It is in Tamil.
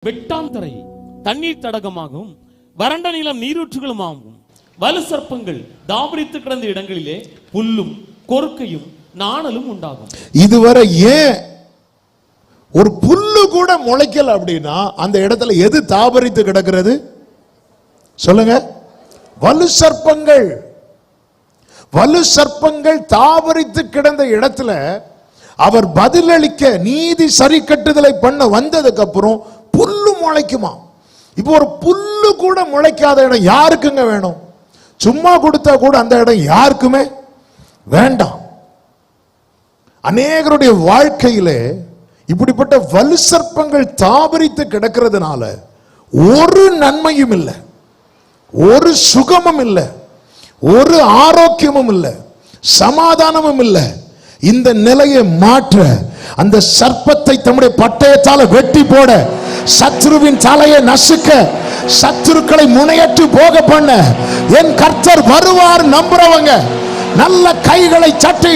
வெட்டாந்தரை தண்ணீர் தடகமாகவும் வறண்ட நிலம் நீரூற்றுகளுமாகும். வலு சர்ப்பங்கள் தாபரித்து கிடந்த இடங்களிலே புல்லும் கொறுக்கையும் நாணலும் உண்டாகும். இதுவரை ஏன் ஒரு புல்லு கூட முளைக்கல அப்படின்னா அந்த இடத்துல எது தாபரித்து கிடக்கிறது சொல்லுங்க? வலு சர்ப்பங்கள். வலு சர்ப்பங்கள் தாபரித்து கிடந்த இடத்துல அவர் பதிலளிக்க நீதி சரி கட்டுதலை பண்ண வந்ததுக்கு அப்புறம் புல்லு முளைக்குமா? இப்போ ஒரு புல்லு கூட முளைக்காத இடம் யாருக்குங்க வேணும்? சும்மா கொடுத்தா கூட அந்த இடம் யாருக்குமே வேண்டாம். அநேகருடைய வாழ்க்கையிலே இப்படிப்பட்ட வலு சர்ப்பங்கள் தாபரித்து கிடக்கிறதுனால ஒரு நன்மையும் இல்லை, ஒரு சுகமும் இல்லை, ஒரு ஆரோக்கியமும் இல்லை, சமாதானமும் இல்லை. இந்த நிலையை மாற்ற அந்த சர்ப்பத்தை தம்முடைய பட்டயத்தால வெட்டி போட, சத்ருவின் தலையை நசுக்க, சத்துருக்களை முனையற்று போக பண்ண என் கர்த்தர் வருவார் நம்புறவங்க நல்ல கைகளை சட்டி